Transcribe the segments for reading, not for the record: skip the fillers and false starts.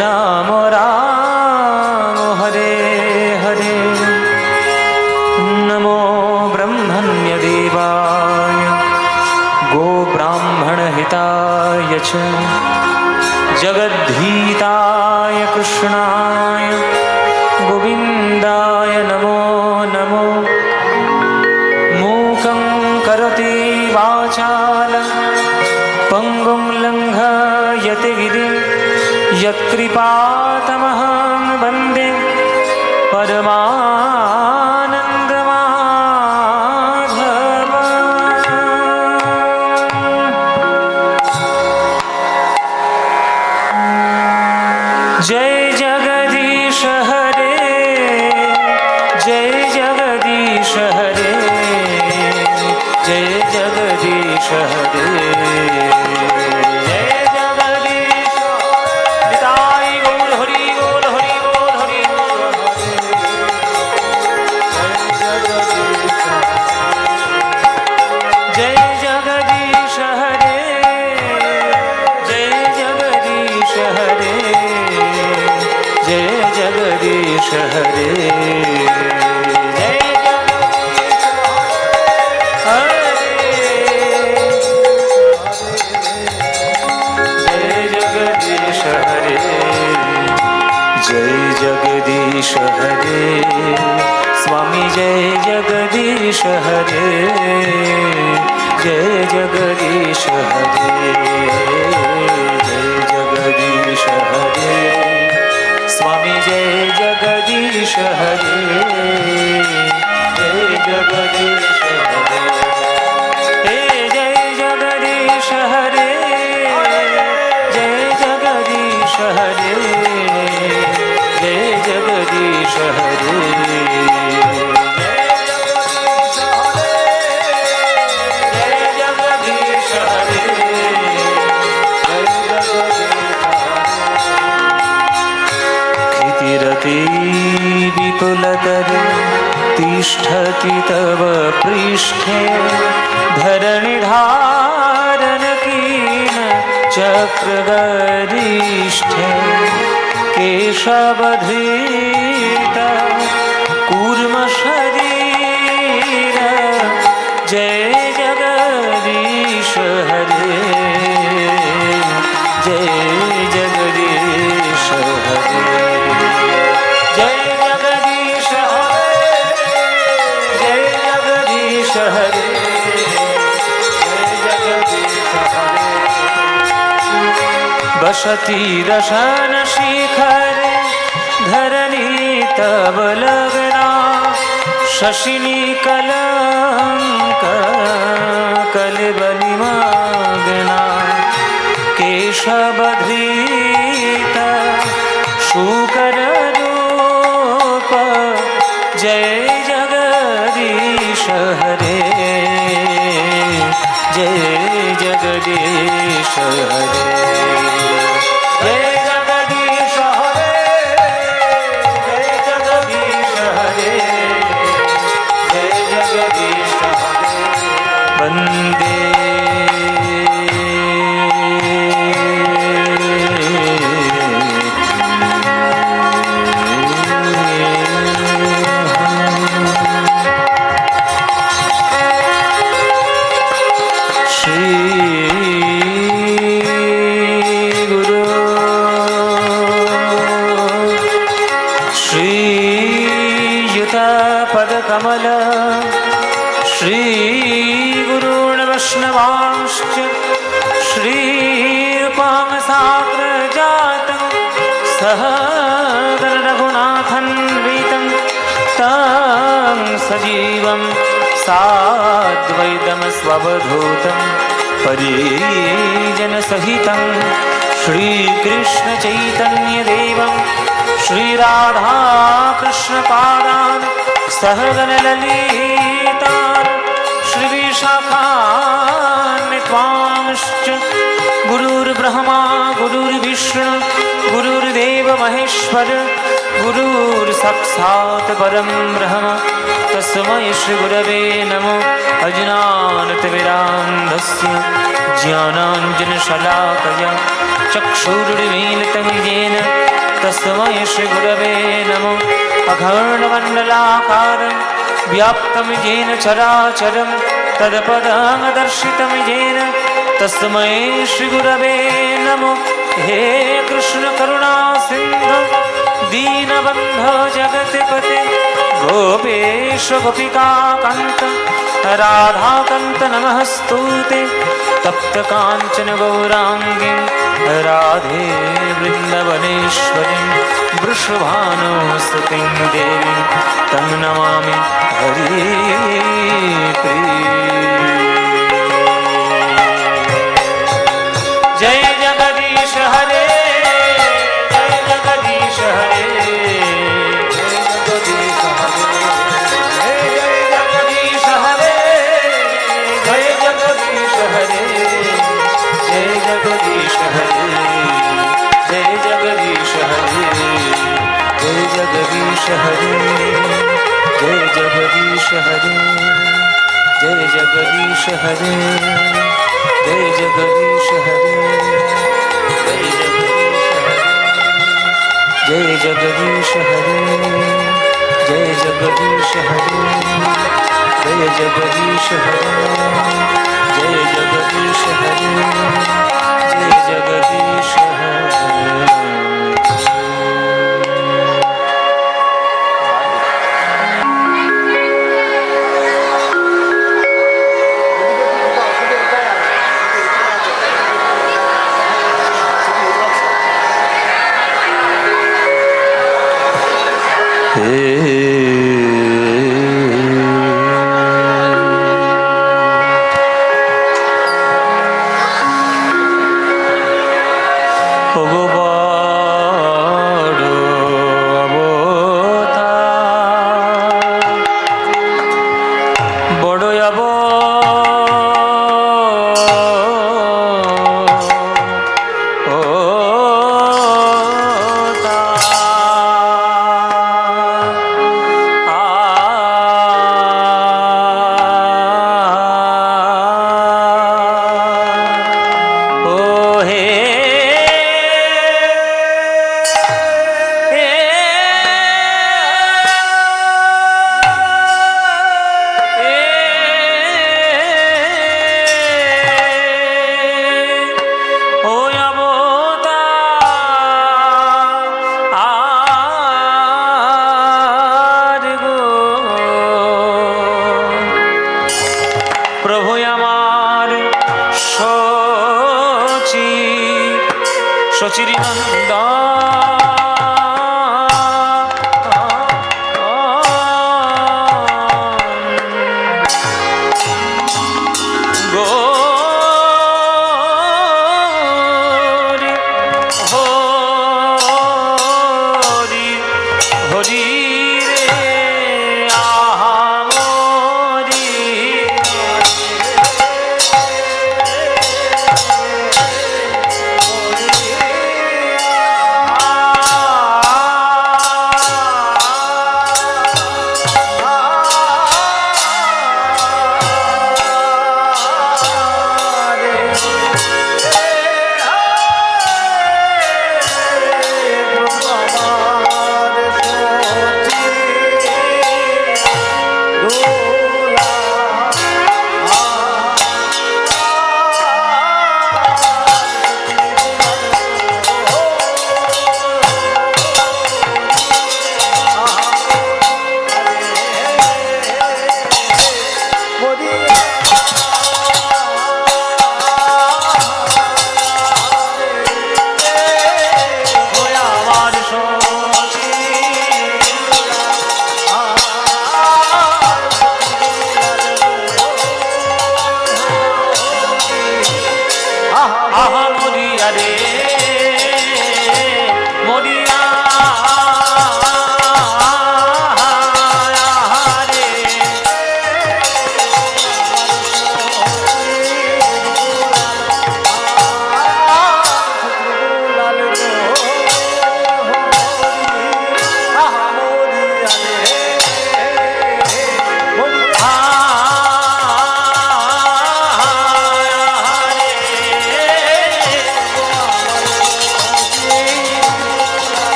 राम राम हरे हरे। नमो ब्रह्मण्यदेवाय गोब्राह्मणहिताय च जगद्धिताय कृष्णाय गोविन्दाय नमो नमो। मूकं करोति वाचालं पंगुं लङ्घयति गिरिं यत्कृपातमहं वन्दे परमानन्दमाधवम्। जय जगदीश हरे, जय जगदीश हरे, जय जगदीश हरे। हरे जय जगदीश हरे, जय जगदीश हरे। स्वामी जय जगदीश हरे, जय जगदीश हरे, जय जगदीश हरे। स्वामी जय जगदीश हरे, जय जगदीश हरे। जय जगदीश हरे, जय जगदीश हरे, जय जगदीश हरे। विपुलतर तिष्ठति तव पृष्ठे धरणिधारणकीन चक्रगरिष्ठे। केशवधृत कूर्म शरीर, जय जगदीश हरे, जय जगदीश हरे। जय जगदीश हरे, जय जगदीश हरे, जय जगदीश हरे। बसति रसन शिखरे धरणी तव लग्ना, शशिनी कलंक कलिबलिमग्ना। केशवधृत शूकर रूप, जय जगदीश हरे, जय जगदीश हरे। जय जगदीश हरे, जय जगदीश हरे, जय जगदीश हरे। वन्दे कमल श्री गुरून् वैष्णवांश्च श्रीरूपां साग्रजातं सहगण रघुनाथन्वितं तं सजीवं साद्वैतं स्ववधूतं परिजनसहितं श्रीकृष्णचैतन्यदेवं श्रीराधाकृष्णपादान् सहगण ललितान् श्रीविशाखान्वितांश्च। गुरुर्ब्रह्मा गुरुर्विष्णु गुरुर्देव महेश्वर, गुरुर्साक्षात् परं ब्रह्म तस्मै श्रीगुरवे नमो। अज्ञानतिमिरान्धस्य ज्ञानाञ्जनशलाकया चक्षुरुन्मीलितं येन तस्मै श्रीगुरवे नमो अखण्डमण्डलाकारं व्याप्तं येन चराचरं तत्पदं दर्शितं येन तस्मै श्रीगुरवे नमो हे कृष्ण करुणा सिन्धु दीनबन्धो जगत्पते गोपेश गोपिकान्त राधाकान्त नमस्तुते तप्त काञ्चन गौराङ्गी राधे वृन्दवनेश्वरीं वृषभानुसुतीं देवीं तं नमामि हरिप्रिये। जय जगदीश हरे जय जगदीश हरे जय जगदीश हरे जय जगदीश हरे जय जगदीश हरे जय जगदीश हरे जय जगदीश हरे जय जगदीश हरे जय जगदीश हरे जय जगदीश हरे जय जगदीश हरे जय जगदीश हरे जय जगदीश हरे जय जगदीश हरे जय जगदीश हरे।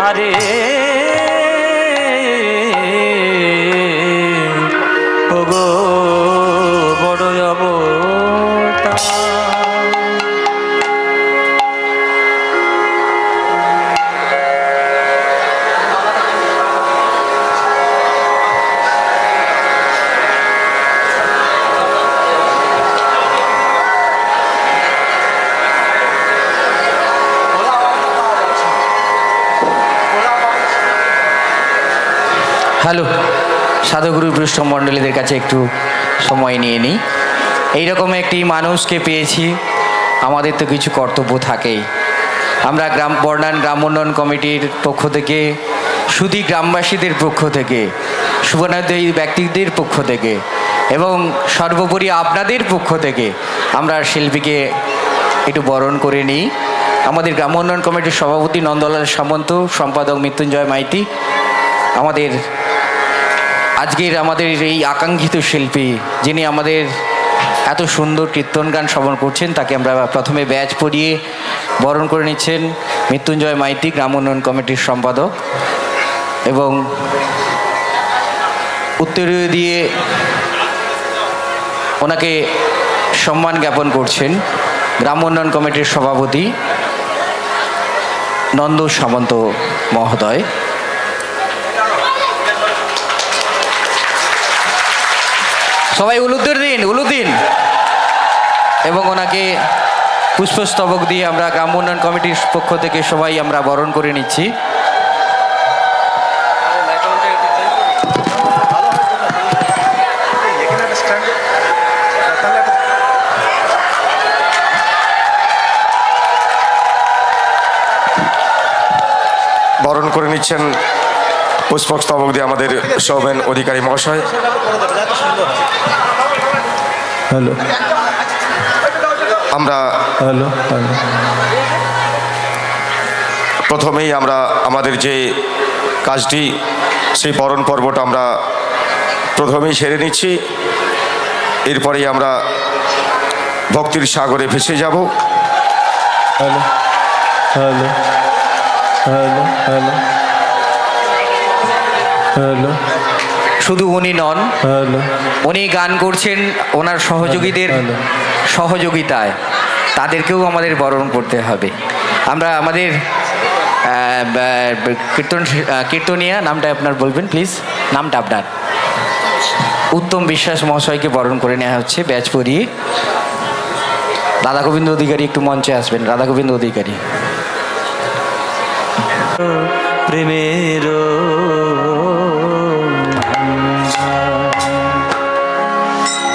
আরে ওগো বড় অবতার। হ্যালো, সাধুগুরু বৈষ্ণব মণ্ডলীদের কাছে একটু সময় নিয়ে নিই। এইরকম একটি মানুষকে পেয়েছি, আমাদের তো কিছু কর্তব্য থাকেই। আমরা বর্ণান গ্রাম উন্নয়ন কমিটির পক্ষ থেকে, শুধু গ্রামবাসীদের পক্ষ থেকে, শুভনাদ্বয়ী ব্যক্তিদের পক্ষ থেকে এবং সর্বোপরি আপনাদের পক্ষ থেকে আমরা শিল্পীকে একটু বরণ করে নিই। আমাদের গ্রাম উন্নয়ন কমিটির সভাপতি নন্দলাল সামন্ত, সম্পাদক মৃত্যুঞ্জয় মাইতি, আমাদের আজকের আমাদের এই আকাঙ্ক্ষিত শিল্পী যিনি আমাদের এত সুন্দর কীর্তন গান শ্রবণ করছেন, তাকে আমরা প্রথমে ব্যাজ পরিয়ে বরণ করে নিচ্ছেন মৃত্যুঞ্জয় মাইতি, গ্রাম উন্নয়ন কমিটির সম্পাদক, এবং উত্তরীয় দিয়ে ওনাকে সম্মান জ্ঞাপন করছেন গ্রাম উন্নয়ন কমিটির সভাপতি নন্দ সামন্ত মহোদয়। সবাই উলুদ্দিন দিন, উলুদ্দিন, এবং ওনাকে পুষ্পস্তবক দিয়ে আমরা গ্রাম উন্নয়ন কমিটির পক্ষ থেকে সবাই আমরা বরণ করে নিচ্ছি। বরণ করে নিচ্ছেন পুষ্পস্তবক দিয়ে আমাদের সৌমেন অধিকারী মহাশয়। হ্যালো, আমরা হ্যালো, হ্যালো। প্রথমেই আমরা আমাদের যে কাজটি, সেই বরণ পর্বটা আমরা প্রথমেই সেরে নিচ্ছি। এরপরেই আমরা ভক্তির সাগরে ভেসে যাব। Hello, hello, hello, hello, hello, শুধু উনি নন, হ্যালো, উনি গান করছেন ওনার সহযোগীদের সহযোগিতায়, তাদেরকেও আমাদের বরণ করতে হবে। আমরা আমাদের কীর্তনিয়া নামটা আপনার বলবেন প্লিজ, নামটা আপনার। উত্তম বিশ্বাস মহাশয়কে বরণ করে নেওয়া হচ্ছে ব্যাচ পরিয়ে। রাধা গোবিন্দ অধিকারী একটু মঞ্চে আসবেন, রাধা গোবিন্দ অধিকারী। প্রেমের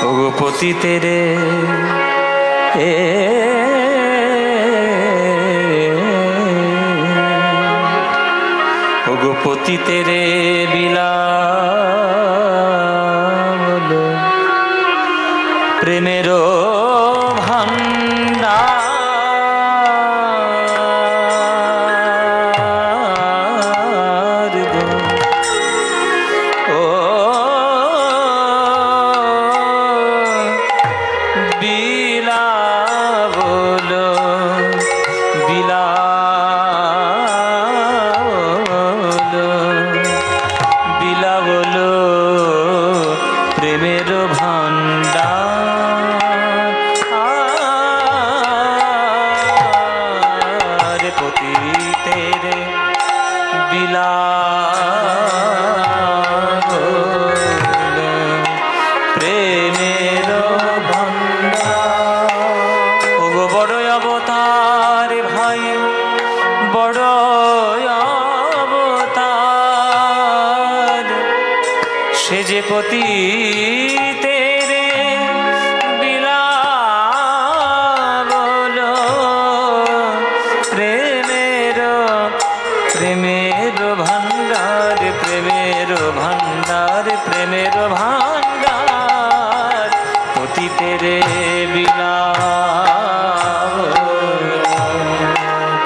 ওগো পতিতের ওগো পতিতের বিলাপ প্রেমের ভান্ডার গো। ও বিলাপ বলো, বিলাপ বলো, বিলাপ বলো প্রেমের ভান্ডার পতিতের বিলাপ বলো প্রেমের ভান্ডার। ওগো বড় অবতার ভাই, বড় অবতার, সে যে পতিতের বিলাপ বলো প্রেমের প্রেমের ভান্ডার, প্রেমের ভান্ডার, প্রেমের ভান্ডার পতিতের বিলাপ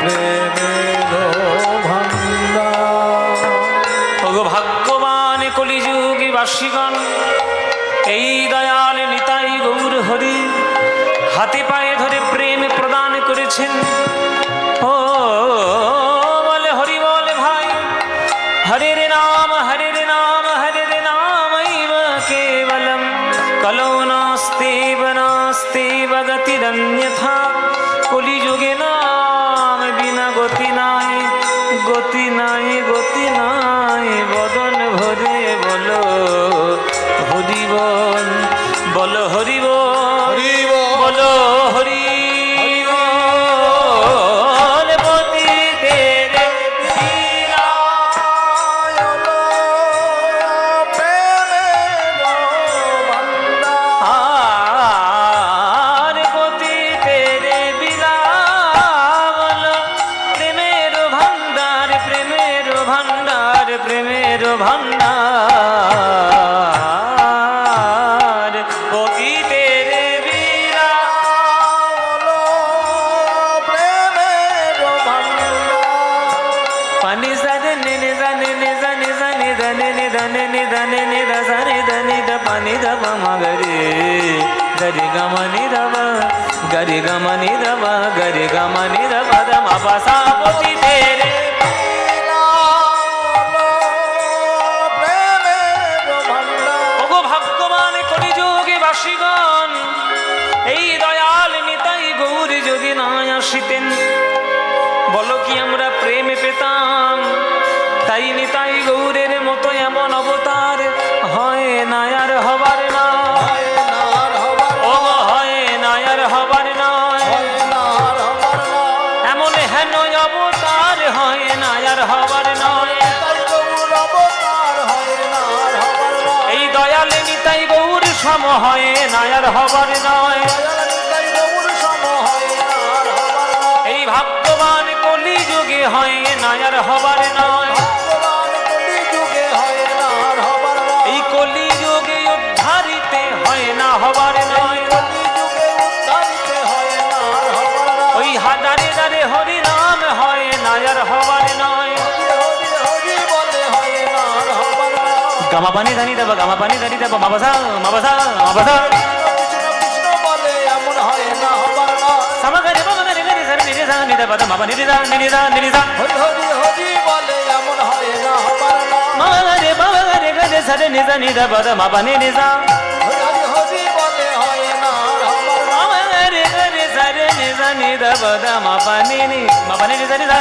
প্রেমের ভান্ডার। ওগো ভাগ্যবান কলিযুগী বাসীগণ, এই দয়াল নিতাই গৌর হরি হাতে পায়ে ধরে প্রেম প্রদান করেছেন। ও বলে হরি বলে ভাই, हरे नाम नामैव केवलं कलौ नास्तेव गतिरन्यथा कलियुगे नाम बिना गति নাই বদন ভরে বলো হরিবল বলো হরিবল বলো হরি প্রেমের ভান্ডার পতিতের বিলাল প্রেমের ভান্ডার পানি জানে নে জানে নে জানে নে পানি দব মগরে গরি গমনি দব গরি গমনি দব গরি গমনি দব দম পাসা পতিতের এই দয়াল নিতাই গৌর যদি না আসিতেন বলো কি আমরা প্রেমে পেতাম তাই নিতাই গৌরের মতো এমন অবতার হয় না আর হবার না ও হয় না আর হবার নয় এমন হেন অবতার হয় না আর হবার নয় এই দয়াল নিতাই গৌর সম হয় না আর হবার নয় এই ভাগ্যবান কলি যুগে হয় না আর হবার নয় এই কলি যুগে উদ্ধারিতে হয় না হবার নয় ওই হাজারে দারে হরি নাম হয় না আর হবার নয় গামা পানি ধানি দেব গামা পানি ধানি দেব মাবাসা মাবাসা মাবাসা সামাগারে বাবা রে রে সারে নিরে সানি দেব মাবা নিরে সা নিরে সা নিরে সা হরি হরি হরি বলে এমন হয় না হবার না মাগারে বাবা রে রে সারে নিরে নি দেব মাবা নিরে সা হরি হরি হরি বলে হয় না হবার না মাগারে রে সারে নিরে নি দেব মাবা নিরে সারে সা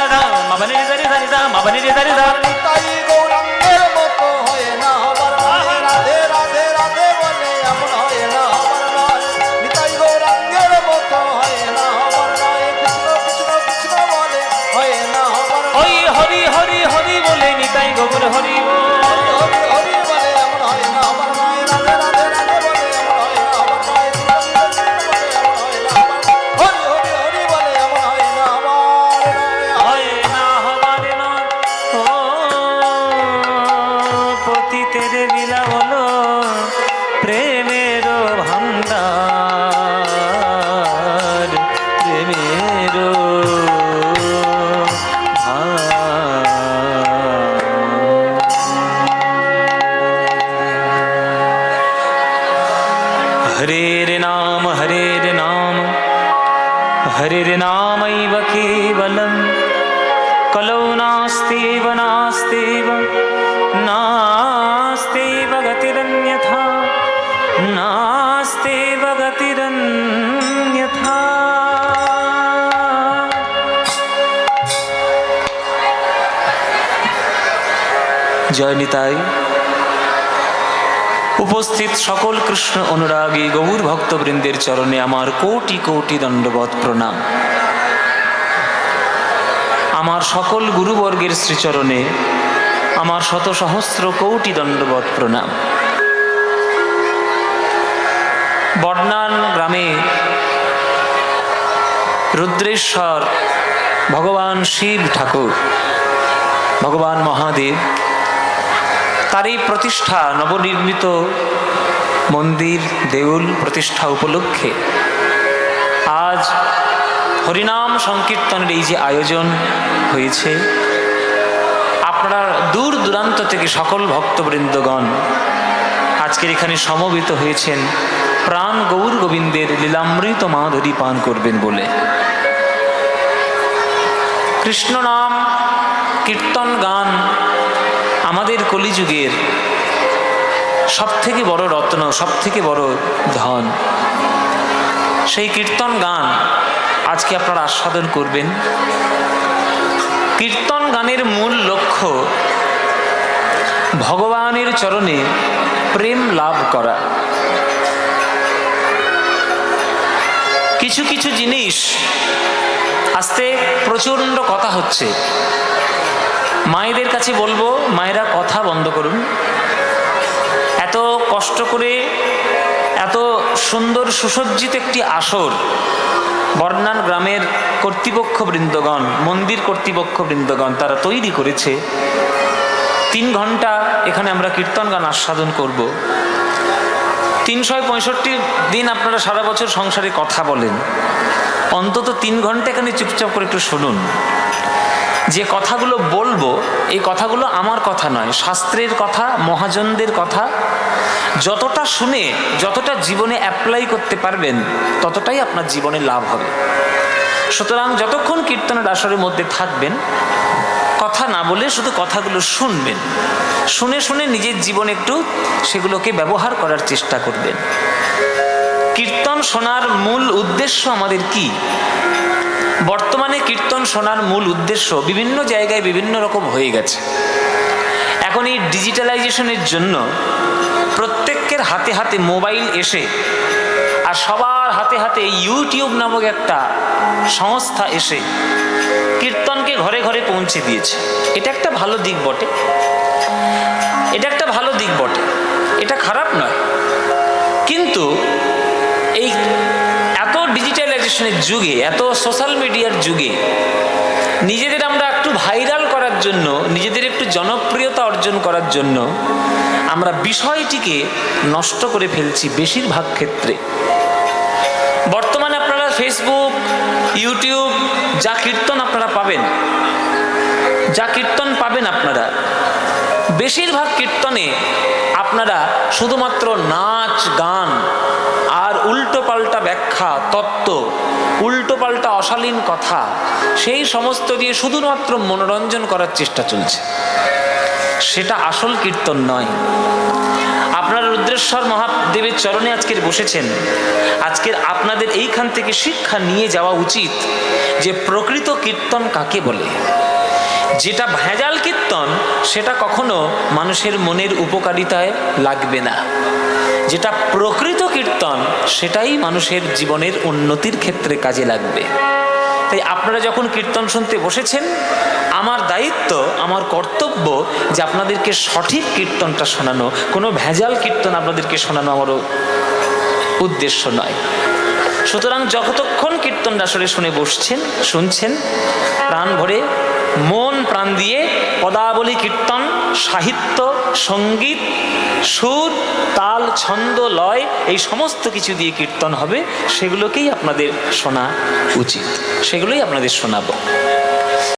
মাবা নিরে সারে সানি সা মাবা নিরে সারে সা তাই গৌরাঙ্গের মতো হয় না হবার না রাধে রাধে রাধে বলে এমন হয় না হবার না নিতাই গৌরাঙ্গের মতো হয় না হবার না কৃষ্ণ কৃষ্ণ কৃষ্ণ বলে হয় না হবার না ওই হরি হরি হরি বলে নিতাই গৌর হরি হরি হরি বলে এমন হয় না হবার না রাধে রাধে রাধে বলে এমন হয় না হবার না কৃষ্ণ কৃষ্ণ বলে এমন হয় না হবার না হরি হরি হরি বলে এমন হয় না হবার না ও পতিতের বিলা বলো প্রেমের ভান্ডার প্রেমের হরের নাম হরের নামৈব কেবলম কলৌ নাস্তেব গতিরন্যথা নাস্তেব গতিরন্যথা জয় নিতাই। উপস্থিত সকল কৃষ্ণ অনুরাগী গৌর ভক্তবৃন্দের চরণে আমার কোটি কোটি দণ্ডবৎ প্রণাম। আমার সকল গুরুবর্গের শ্রীচরণে আমার শত সহস্র কোটি দণ্ডবৎ প্রণাম। বর্ণান গ্রামে রুদ্রেশ্বর ভগবান শিব ঠাকুর, ভগবান মহাদেব, তারই প্রতিষ্ঠা, নবনির্মিত মন্দির দেউল প্রতিষ্ঠা উপলক্ষে আজ হরিনাম সংকীর্তনের এই যে আয়োজন হয়েছে, আপনারা দূর দূরান্ত থেকে সকল ভক্তবৃন্দগণ আজকের এখানে সমবেত হয়েছেন প্রাণ গৌর গোবিন্দের লীলামৃত মাধুরী পান করবেন বলে। কৃষ্ণ নাম কীর্তন গান কলিযুগের সব থেকে বড় রত্ন, সব থেকে বড় ধন, সেই কীর্তন গান আজকে আপনারা আস্বাদন করবেন। কীর্তন গানের মূল লক্ষ্য ভগবানের চরণে প্রেম লাভ করা। কিছু কিছু জিনিস আস্তে প্রচণ্ড কথা হচ্ছে, মায়েদের কাছে বলবো, মায়েরা কথা বন্ধ করুন। এত কষ্ট করে এত সুন্দর সুসজ্জিত একটি আসর বর্নান গ্রামের কর্তৃপক্ষ বৃন্দগণ, মন্দির কর্তৃপক্ষ বৃন্দগণ তারা তৈরি করেছে। 3 ঘন্টা এখানে আমরা কীর্তন গান আস্বাদন করব। 365 দিন আপনারা সারা বছর সংসারে কথা বলেন, অন্তত 3 ঘন্টা এখানে চুপচাপ করে একটু শুনুন। যে কথাগুলো বলবো এই কথাগুলো আমার কথা নয়, শাস্ত্রের কথা, মহাজনদের কথা। যতটা শুনে যতটা জীবনে অ্যাপ্লাই করতে পারবেন ততটাই আপনার জীবনে লাভ হবে। সুতরাং যতক্ষণ কীর্তনের আসরের মধ্যে থাকবেন কথা না বলে শুধু কথাগুলো শুনবেন, শুনে শুনে নিজের জীবনে একটু সেগুলোকে ব্যবহার করার চেষ্টা করবেন। কীর্তন শোনার মূল উদ্দেশ্য আমাদের কি? বর্তমানে কীর্তন শোনার মূল উদ্দেশ্য বিভিন্ন জায়গায় বিভিন্ন রকম হয়ে গেছে। এখন এই ডিজিটালাইজেশনের জন্য প্রত্যেকের হাতে হাতে মোবাইল এসে আর সবার হাতে হাতে ইউটিউব নামক একটা সংস্থা এসে কীর্তনকে ঘরে ঘরে পৌঁছে দিয়েছে। এটা একটা ভালো দিক বটে, এটা একটা ভালো দিক বটে, এটা খারাপ নয়। কিন্তু এই এত ডিজিটালাইজেশনের যুগে, এত সোশ্যাল মিডিয়ার যুগে নিজেদের আমরা একটু ভাইরাল করার জন্য, নিজেদের একটু জনপ্রিয়তা অর্জন করার জন্য আমরা বিষয়টিকে নষ্ট করে ফেলছি বেশিরভাগ ক্ষেত্রে। বর্তমানে আপনারা ফেসবুক, ইউটিউব যা কীর্তন আপনারা পাবেন, যা কীর্তন পাবেন আপনারা, বেশিরভাগ কীর্তনে আপনারা শুধুমাত্র নাচ গান আর উল্টোপাল্টা ব্যাখ্যা, তত্ত্ব, উল্টোপাল্টা অশালীন কথা, সেই সমস্ত দিয়ে শুধুমাত্র মনোরঞ্জন করার চেষ্টা চলছে। সেটা আসল কীর্তন নয়। আপনারা রুদ্রেশ্বর মহাদেবের চরণে আজকের বসেছেন, আজকের আপনাদের এইখান থেকে শিক্ষা নিয়ে যাওয়া উচিত যে প্রকৃত কীর্তন কাকে বলে। যেটা ভেজাল কীর্তন সেটা কখনো মানুষের মনের উপকারিতায় লাগবে না। যেটা প্রকৃত কীর্তন সেটাই মানুষের জীবনের উন্নতির ক্ষেত্রে কাজে লাগবে। তাই আপনারা যখন কীর্তন শুনতে বসেছেন, আমার দায়িত্ব, আমার কর্তব্য যে আপনাদেরকে সঠিক কীর্তনটা শোনানো। কোনো ভেজাল কীর্তন আপনাদেরকে শোনানো আমারও উদ্দেশ্য নয়। সুতরাং যতক্ষণ কীর্তন আসরে শুনে বসছেন, শুনছেন, প্রাণ ভরে মন প্রাণ দিয়ে পদাবলী কীর্তন, সাহিত্য, সঙ্গীত, সুর, তাল, ছন্দ, লয়, এই সমস্ত কিছু দিয়ে কীর্তন হবে। সেগুলোকেই আপনাদের শোনা উচিত, সেগুলোই আপনাদের শোনাবো।